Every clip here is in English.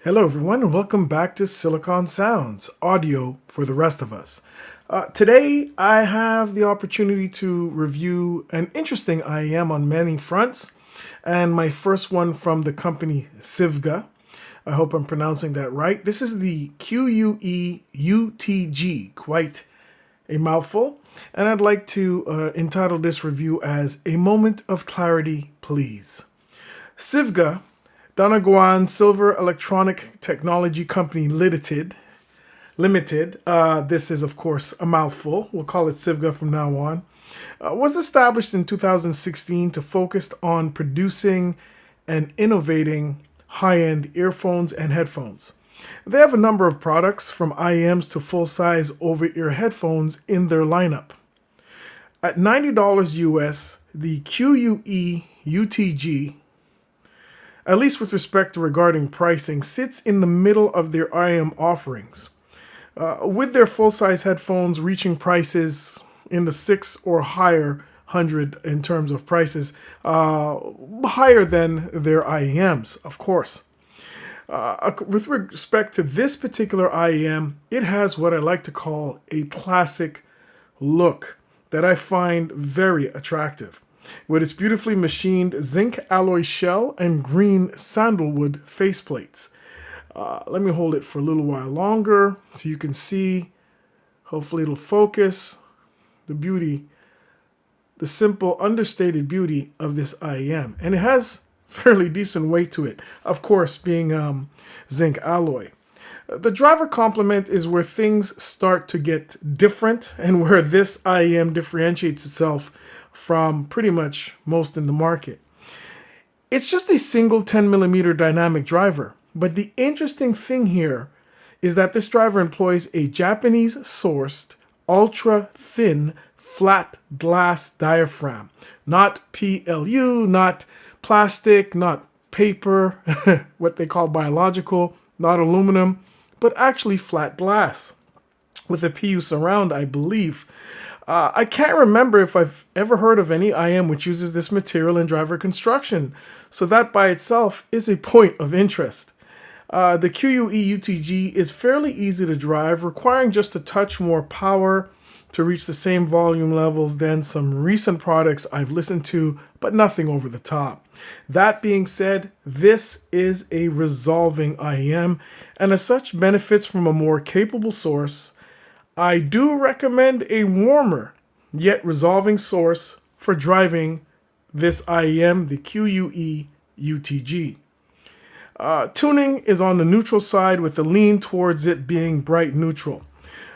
Hello everyone and welcome back to Silicon Sounds, audio for the rest of us. Today I have the opportunity to review an interesting IEM on many fronts, and my first one from the company Sivga. I hope I'm pronouncing that right. This is the QUEUTG, quite a mouthful, and I'd like to entitle this review as A Moment of Clarity, Please. Sivga, Dongguan Silver Electronic Technology Company Limited. This is, of course, a mouthful. We'll call it Sivga from now on. Was established in 2016 to focus on producing and innovating high-end earphones and headphones. They have a number of products from IEMs to full-size over-ear headphones in their lineup. At $90 US, the QUEUTG, at least with respect to regarding pricing, sits in the middle of their IEM offerings, with their full-size headphones reaching prices in the six or higher hundred in terms of prices, higher than their IEMs, of course. With respect to this particular IEM, it has what I like to call a classic look that I find very attractive, with its beautifully machined zinc alloy shell and green sandalwood faceplates. Let me hold it for a little while longer so you can see. Hopefully it'll focus the beauty, the simple, understated beauty of this IEM. And it has fairly decent weight to it, of course, being zinc alloy. The driver complement is where things start to get different and where this IEM differentiates itself from pretty much most in the market. It's just a single 10mm dynamic driver, but the interesting thing here is that this driver employs a Japanese-sourced, ultra-thin, flat glass diaphragm. Not PLU, not plastic, not paper, what they call biological, not aluminum, but actually flat glass with a PU surround, I believe. I can't remember if I've ever heard of any IEM which uses this material in driver construction, so that by itself is a point of interest. The QUEUTG is fairly easy to drive, requiring just a touch more power to reach the same volume levels than some recent products I've listened to, but nothing over the top. That being said, this is a resolving IEM, and as such benefits from a more capable source. I do recommend a warmer yet resolving source for driving this IEM, the QUEUTG. Tuning is on the neutral side with the lean towards it being bright neutral.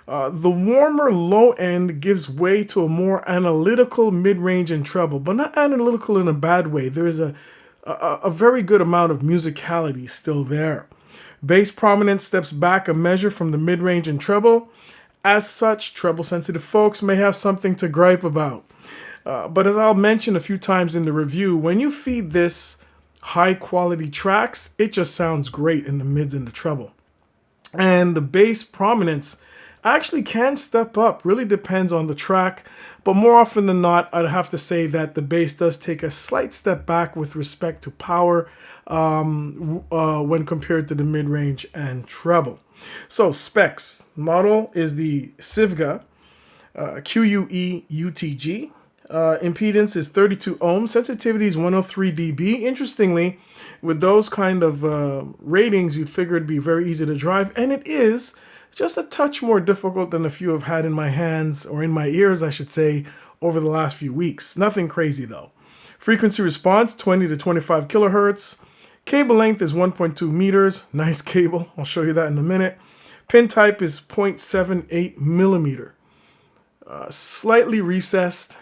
The warmer low end gives way to a more analytical mid-range and treble, but not analytical in a bad way. There is a very good amount of musicality still there. Bass prominence steps back a measure from the mid-range and treble. As such, treble-sensitive folks may have something to gripe about. But as I'll mention a few times in the review, when you feed this high-quality tracks, it just sounds great in the mids and the treble. And the bass prominence actually can step up, really depends on the track, but more often than not, I'd have to say that the bass does take a slight step back with respect to power when compared to the mid-range and treble. So specs, model is the Sivga QUEUTG. Impedance is 32 ohms, sensitivity is 103 dB. Interestingly, with those kind of ratings, you'd figure it'd be very easy to drive, and it is just a touch more difficult than a few I've had in my hands, or in my ears, I should say, over the last few weeks. Nothing crazy though. Frequency response, 20 to 25 kilohertz. Cable length is 1.2 meters. Nice cable. I'll show you that in a minute. Pin type is 0.78 millimeter. Slightly recessed.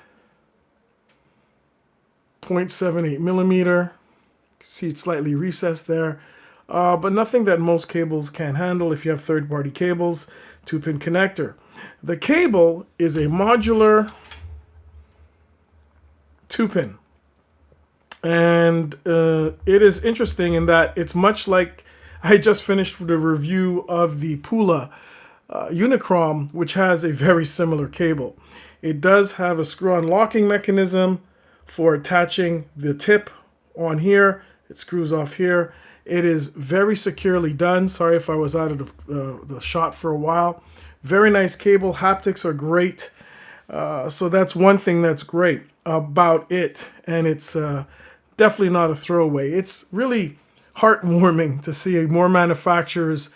0.78 millimeter. You can see it's slightly recessed there. But nothing that most cables can't handle if you have third-party cables. 2-pin connector. The cable is a modular 2-pin. And it is interesting in that it's much like I just finished the review of the Pula Unicron, which has a very similar cable. It does have a screw-on locking mechanism for attaching the tip on here. It screws off here. It is very securely done. Sorry if I was out of the shot for a while. Very nice cable. Haptics are great. So that's one thing that's great about it. And it's definitely not a throwaway. It's really heartwarming to see more manufacturers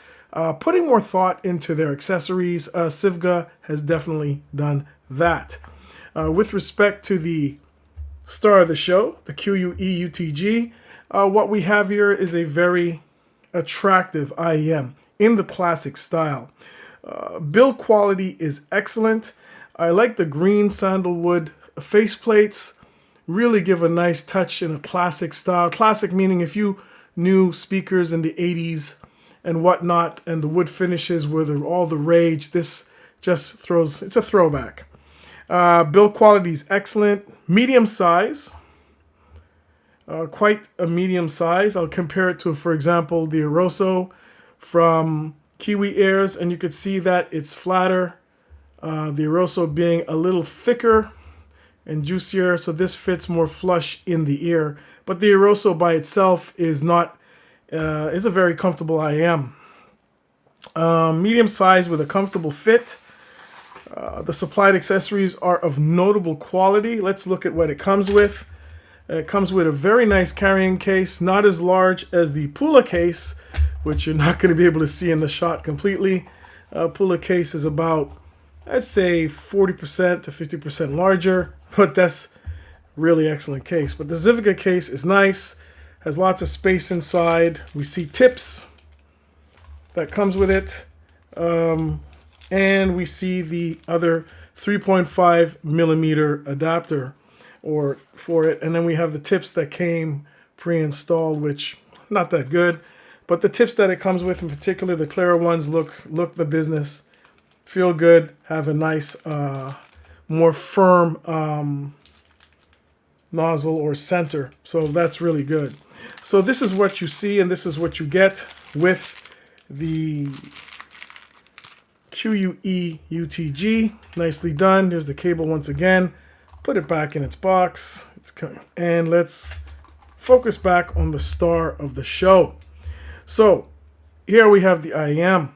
putting more thought into their accessories. Sivga has definitely done that. With respect to the star of the show, the QUE-UTG, what we have here is a very attractive IEM in the classic style. Build quality is excellent. I like the green sandalwood faceplates. Really give a nice touch in a classic style. Classic meaning if you knew speakers in the 80s and whatnot, and the wood finishes were all the rage, this just throws, it's a throwback. Build quality is excellent. Medium size. Quite a medium size. I'll compare it to, for example, the Eroso from Kiwi Airs, and you could see that it's flatter. The Eroso being a little thicker and juicier, so this fits more flush in the ear. But the Eroso by itself is not, is a very comfortable IEM. Medium size with a comfortable fit. The supplied accessories are of notable quality. Let's look at what it comes with. It comes with a very nice carrying case, not as large as the Pula case, which you're not going to be able to see in the shot completely. Pula case is about, I'd say 40% to 50% larger, but that's really excellent case. But the Sivga case is nice, has lots of space inside. We see tips that comes with it. And we see the other 3.5 millimeter adapter for it. And then we have the tips that came pre-installed, which not that good. But the tips that it comes with, in particular, the clearer ones, look the business. Feel good, have a nice, more firm nozzle or center. So that's really good. So this is what you see, and this is what you get with the QUE-UTG. Nicely done. There's the cable once again. Put it back in its box. And let's focus back on the star of the show. So here we have the IEM.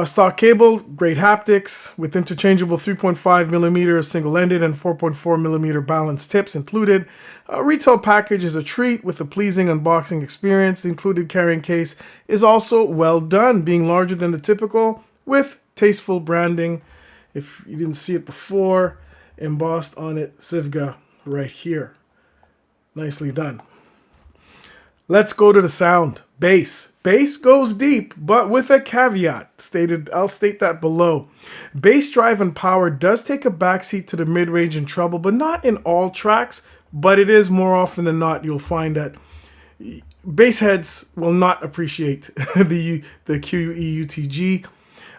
Stock cable, great haptics with interchangeable 3.5 millimeter single-ended and 4.4 millimeter balanced tips included. Retail package is a treat with a pleasing unboxing experience. The included carrying case is also well done, being larger than the typical with tasteful branding. If you didn't see it before, embossed on it, Sivga right here. Nicely done. Let's go to the sound. Bass. Bass goes deep, but with a caveat. I'll state that below. Bass drive and power does take a backseat to the mid-range and treble, but not in all tracks. But it is more often than not, you'll find that bass heads will not appreciate the QUE-UTG.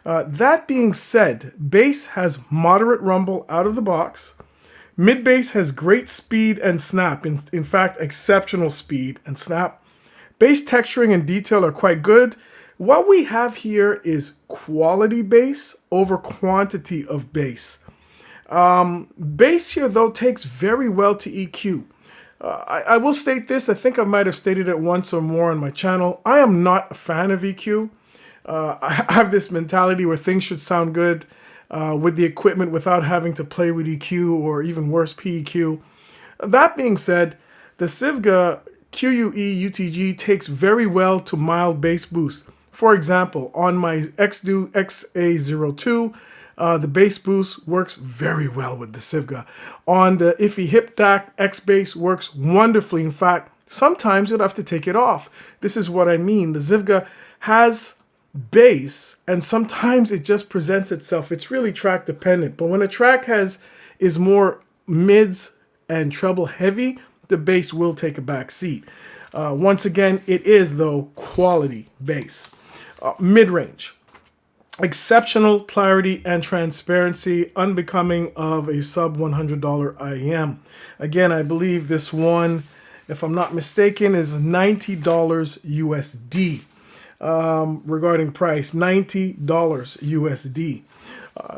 That being said, bass has moderate rumble out of the box. Mid bass has great speed and snap. In fact, exceptional speed and snap. Bass texturing and detail are quite good. What we have here is quality bass over quantity of bass. Bass here, though, takes very well to EQ. I will state this. I think I might have stated it once or more on my channel. I am not a fan of EQ. I have this mentality where things should sound good with the equipment without having to play with EQ or even worse, PEQ. That being said, the Sivga QUE-UTG takes very well to mild bass boost. For example, on my XDO XA02, the bass boost works very well with the Sivga. On the Iffy Hip DAC, X bass works wonderfully. In fact, sometimes you'll have to take it off. This is what I mean. The Sivga has bass, and sometimes it just presents itself. It's really track dependent. But when a track is more mids and treble heavy, the bass will take a back seat. Once again, it is, though, quality bass. Mid-range. Exceptional clarity and transparency, unbecoming of a sub $100 IEM. Again, I believe this one, if I'm not mistaken, is $90 USD. Regarding price, $90 USD.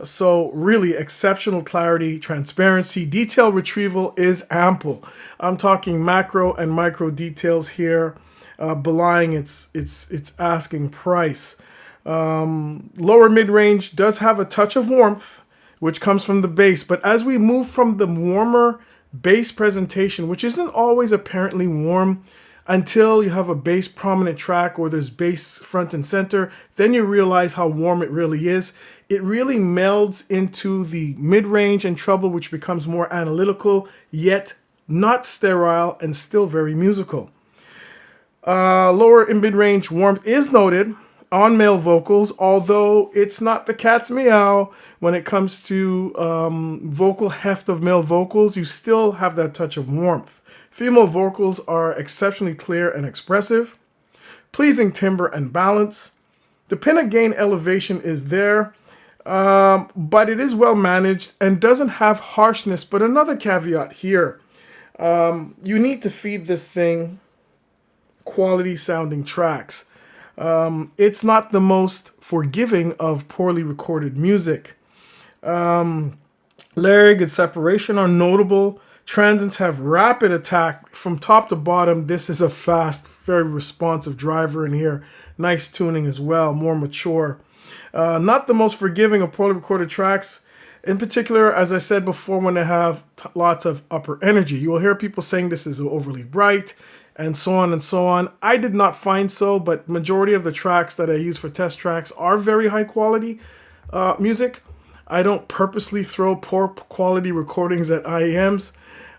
So really exceptional clarity, transparency, detail retrieval is ample. I'm talking macro and micro details here. belying its asking price. Lower mid-range does have a touch of warmth, which comes from the bass. But as we move from the warmer bass presentation, which isn't always apparently warm until you have a bass prominent track or there's bass front and center, then you realize how warm it really is. It really melds into the mid-range and treble, which becomes more analytical, yet not sterile and still very musical. Lower and mid-range warmth is noted on male vocals, although it's not the cat's meow when it comes to vocal heft of male vocals. You still have that touch of warmth. Female vocals are exceptionally clear and expressive, pleasing timbre and balance. The pinna gain elevation is there, but it is well managed and doesn't have harshness. But another caveat here, you need to feed this thing quality sounding tracks. It's not the most forgiving of poorly recorded music. Lag and separation are notable. Transients have rapid attack from top to bottom. This is a fast, very responsive driver in here. Nice tuning as well, more mature. Not the most forgiving of poorly recorded tracks. In particular, as I said before, when they have lots of upper energy. You will hear people saying this is overly bright, and so on and so on. I did not find so, but majority of the tracks that I use for test tracks are very high quality music. I don't purposely throw poor quality recordings at IEMs.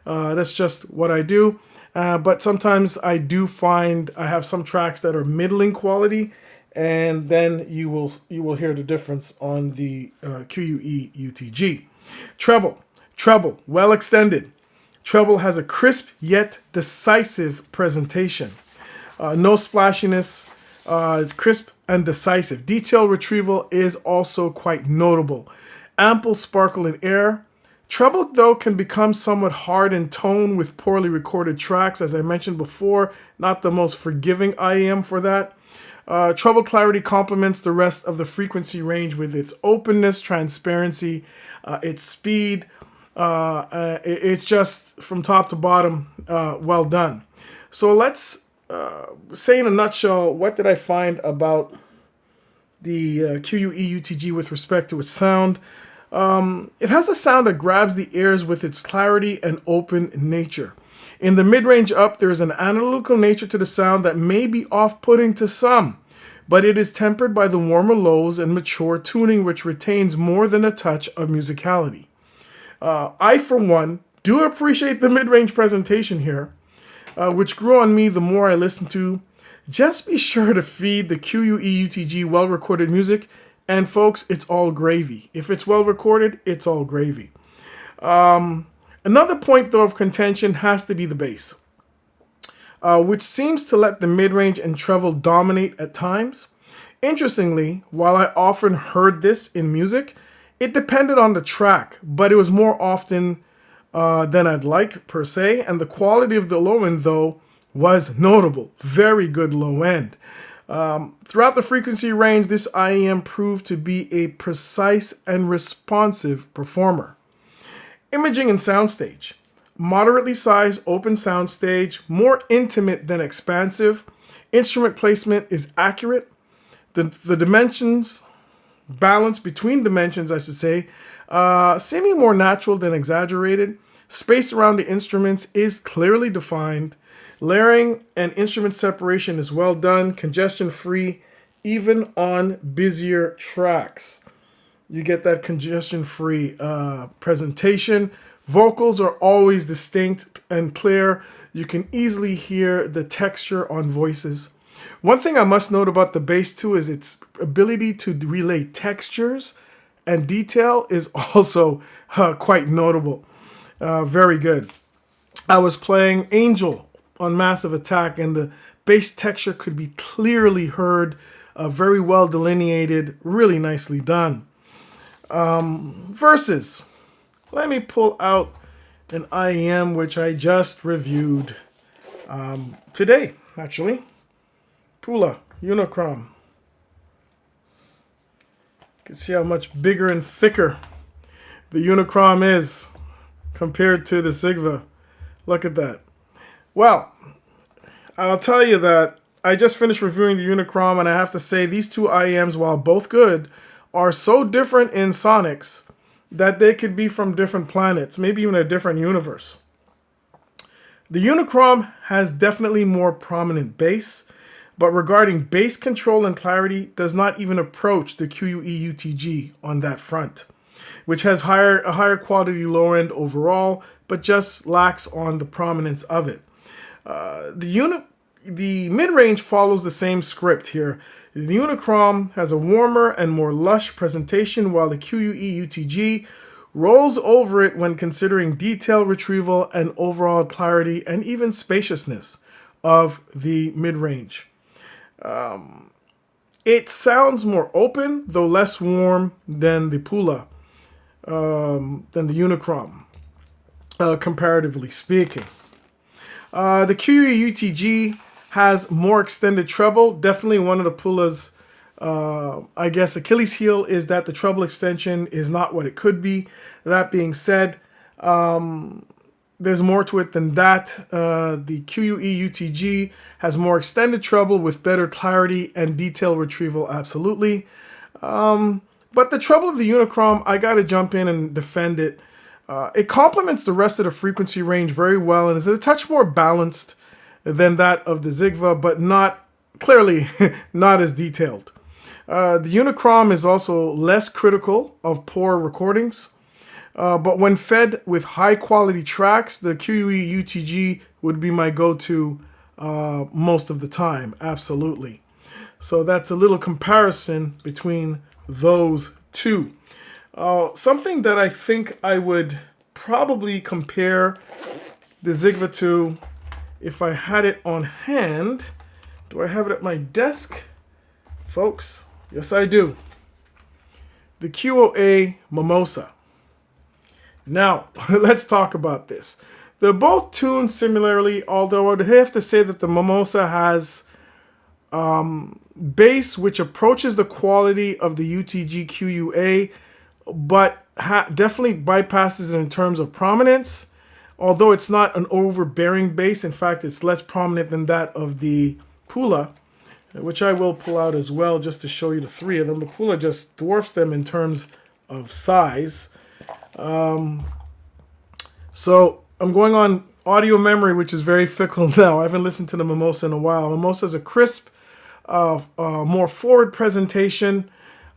That's just what I do. But sometimes I do find I have some tracks that are middling quality, and then you will hear the difference on the QUE UTG. Treble, well extended. Treble has a crisp yet decisive presentation. No splashiness, crisp and decisive. Detail retrieval is also quite notable. Ample sparkle in air. Treble, though, can become somewhat hard in tone with poorly recorded tracks. As I mentioned before, not the most forgiving IEM for that. Treble clarity complements the rest of the frequency range with its openness, transparency, its speed. It's just from top to bottom, well done. So let's say in a nutshell, what did I find about the QUE UTG with respect to its sound? It has a sound that grabs the ears with its clarity and open nature. In the mid-range up, there is an analytical nature to the sound that may be off-putting to some, but it is tempered by the warmer lows and mature tuning, which retains more than a touch of musicality. I, for one, do appreciate the mid-range presentation here, which grew on me the more I listened to. Just be sure to feed the QUE UTG well-recorded music, and folks, it's all gravy. If it's well-recorded, it's all gravy. Another point, though, of contention has to be the bass, which seems to let the mid-range and treble dominate at times. Interestingly, while I often heard this in music, it depended on the track, but it was more often than I'd like, per se. And the quality of the low end, though, was notable. Very good low end. Throughout the frequency range, this IEM proved to be a precise and responsive performer. Imaging and soundstage. Moderately sized open soundstage, more intimate than expansive. Instrument placement is accurate. The dimensions, balance between dimensions, I should say, seeming more natural than exaggerated. Space around the instruments is clearly defined. Layering and instrument separation is well done, congestion-free, even on busier tracks. You get that congestion-free presentation. Vocals are always distinct and clear. You can easily hear the texture on voices. One thing I must note about the bass too is its ability to relay textures and detail is also quite notable. Very good. I was playing Angel on Massive Attack, and the bass texture could be clearly heard, very well delineated, really nicely done. Verses. Let me pull out an IEM which I just reviewed today, actually. Pula, Unicrom. You can see how much bigger and thicker the Unicrom is compared to the Sivga. Look at that. Well, I'll tell you that I just finished reviewing the Unicron, and I have to say these two IEMs, while both good, are so different in sonics that they could be from different planets, maybe even a different universe. The Unicron has definitely more prominent bass, but regarding bass control and clarity, does not even approach the QUE UTG on that front, which has a higher quality low end overall, but just lacks on the prominence of it. The mid-range follows the same script here. The Unicron has a warmer and more lush presentation, while the QUE UTG rolls over it when considering detail retrieval and overall clarity and even spaciousness of the mid-range. It sounds more open, though less warm than the Pula, than the Unicron, comparatively speaking. The QUE UTG has more extended treble. Definitely one of the Pula's, I guess, Achilles heel is that the treble extension is not what it could be. That being said, there's more to it than that. The QUE UTG has more extended treble with better clarity and detail retrieval, absolutely. But the treble of the Unicron, I got to jump in and defend it. It complements the rest of the frequency range very well and is a touch more balanced than that of the Sivga, but not clearly not as detailed. The Unicron is also less critical of poor recordings, but when fed with high quality tracks, the QUE UTG would be my go-to most of the time, absolutely. So that's a little comparison between those two. Something that I think I would probably compare the Sivga to, if I had it on hand. Do I have it at my desk? Folks, yes I do. The QOA Mimosa. Now, let's talk about this. They're both tuned similarly, although I'd have to say that the Mimosa has bass which approaches the quality of the UTG QUA, but definitely bypasses it in terms of prominence, although it's not an overbearing bass. In fact, it's less prominent than that of the Pula, which I will pull out as well just to show you the three of them. The Pula just dwarfs them in terms of size. So I'm going on audio memory, which is very fickle now. I haven't listened to the Mimosa in a while. Mimosa is a crisp, more forward presentation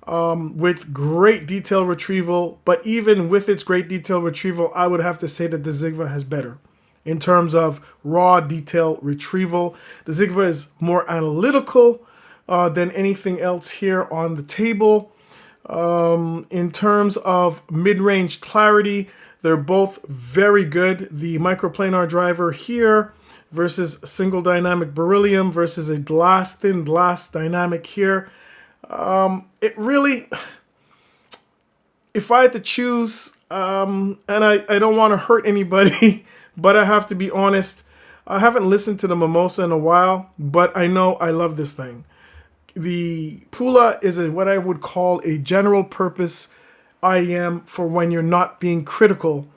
with great detail retrieval. But even with its great detail retrieval, I would have to say that the Sivga has better in terms of raw detail retrieval. The Sivga is more analytical than anything else here on the table. In terms of mid-range clarity, they're both very good. The microplanar driver here versus single dynamic beryllium versus a thin glass dynamic here. It really, if I had to choose, and I don't want to hurt anybody, but I have to be honest, I haven't listened to the Mimosa in a while, but I know I love this thing. The Pula is what I would call a general purpose IEM for when you're not being critical.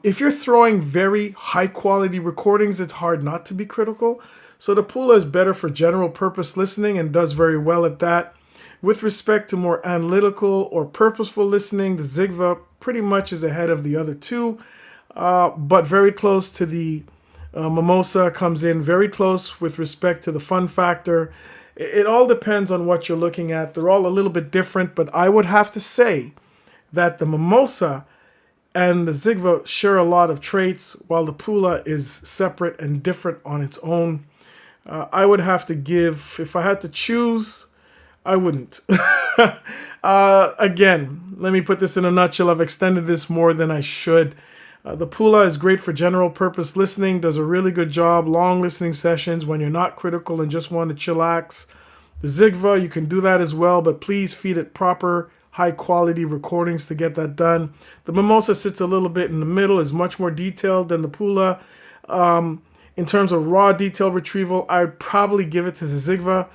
If you're throwing very high quality recordings, it's hard not to be critical. So the Pula is better for general purpose listening and does very well at that. With respect to more analytical or purposeful listening, the Sivga pretty much is ahead of the other two, but very close to the Mimosa, comes in very close with respect to the fun factor. It all depends on what you're looking at. They're all a little bit different, but I would have to say that the Mimosa and the Sivga share a lot of traits, while the Pula is separate and different on its own. I would have to give, if I had to choose, I wouldn't. Again, let me put this in a nutshell. I've extended this more than I should. The Pula is great for general purpose listening, does a really good job, long listening sessions when you're not critical and just want to chillax. The Sivga, you can do that as well, but please feed it proper, high quality recordings to get that done. The Mimosa sits a little bit in the middle, is much more detailed than the Pula. In terms of raw detail retrieval, I'd probably give it to the Sivga,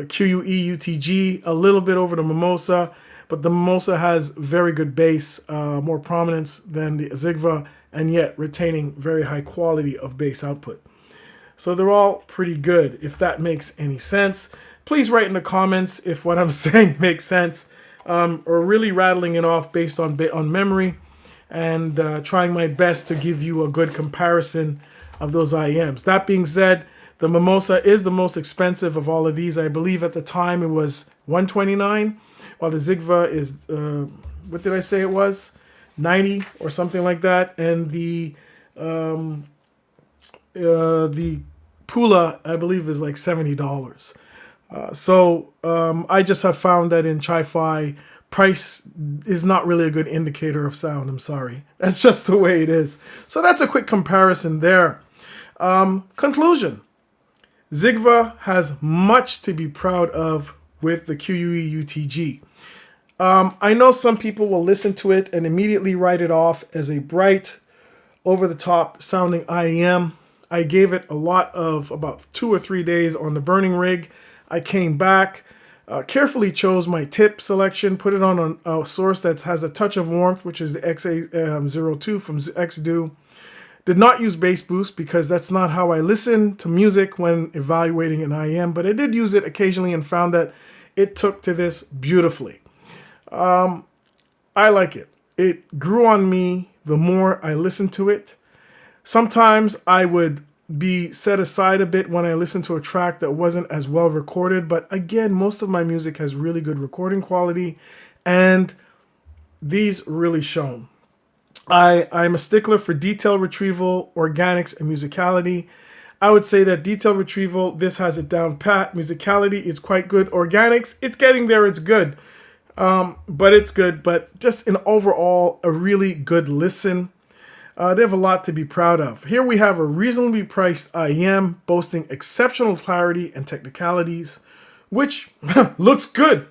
QUE UTG, a little bit over the Mimosa. But the Mimosa has very good bass, more prominence than the Sivga, and yet retaining very high quality of bass output. So they're all pretty good, if that makes any sense. Please write in the comments if what I'm saying makes sense, or really rattling it off based on memory, and trying my best to give you a good comparison of those IEMs. That being said, the Mimosa is the most expensive of all of these. I believe at the time it was $129, while the Sivga is, what did I say it was? $90 or something like that. And the Pula, I believe, is like $70. I just have found that in Chi-Fi, price is not really a good indicator of sound. I'm sorry. That's just the way it is. So that's a quick comparison there. Conclusion. Sivga has much to be proud of with the QUE UTG. I know some people will listen to it and immediately write it off as a bright, over-the-top sounding IEM. I gave it a lot of about 2 or 3 days on the burning rig. I came back, carefully chose my tip selection, put it on a source that has a touch of warmth, which is the XA02 from XDo. Did not use bass boost because that's not how I listen to music when evaluating an IEM, but I did use it occasionally and found that it took to this beautifully. I like it. It grew on me the more I listened to it. Sometimes I would be set aside a bit when I listened to a track that wasn't as well recorded, but again, most of my music has really good recording quality, and these really shone. I'm a stickler for detail retrieval, organics, and musicality. I would say that detail retrieval, this has it down pat. Musicality is quite good. Organics, it's getting there, it's good. But it's good, but just in overall, a really good listen. They have a lot to be proud of. Here we have a reasonably priced IEM boasting exceptional clarity and technicalities, which looks good.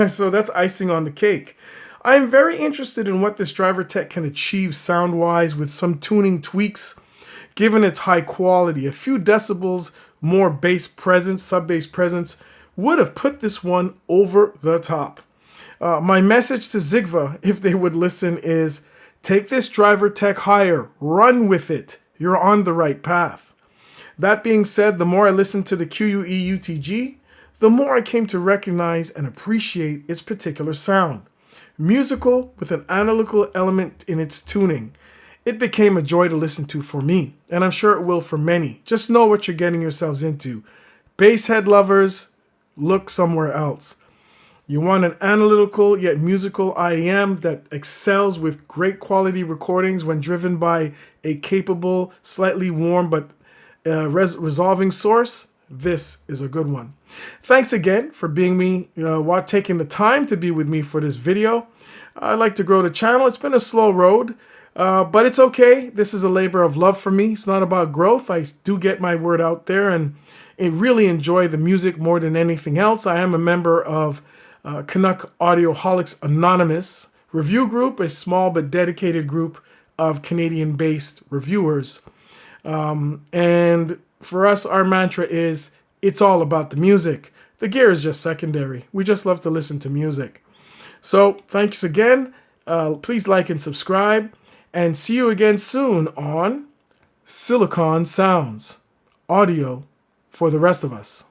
So that's icing on the cake. I am very interested in what this driver tech can achieve sound-wise with some tuning tweaks, given its high quality. A few decibels more bass presence, sub-bass presence, would have put this one over the top. My message to Sivga, if they would listen, is take this driver tech higher, run with it. You're on the right path. That being said, the more I listened to the QUE UTG, the more I came to recognize and appreciate its particular sound. Musical with an analytical element in its tuning. It became a joy to listen to for me, and I'm sure it will for many. Just know what you're getting yourselves into. Bass head lovers, look somewhere else. You want an analytical yet musical IEM that excels with great quality recordings when driven by a capable, slightly warm but resolving source? This is a good one. Thanks again for taking the time to be with me for this video. I'd like to grow the channel. It's been a slow road, but it's okay. This is a labor of love for me. It's not about growth. I do get my word out there and I really enjoy the music more than anything else. I am a member of Canuck Audioholics Anonymous review group, a small but dedicated group of Canadian-based reviewers. And for us, our mantra is, it's all about the music. The gear is just secondary. We just love to listen to music. So thanks again. Please like and subscribe. And see you again soon on Silicon Sounds. Audio for the rest of us.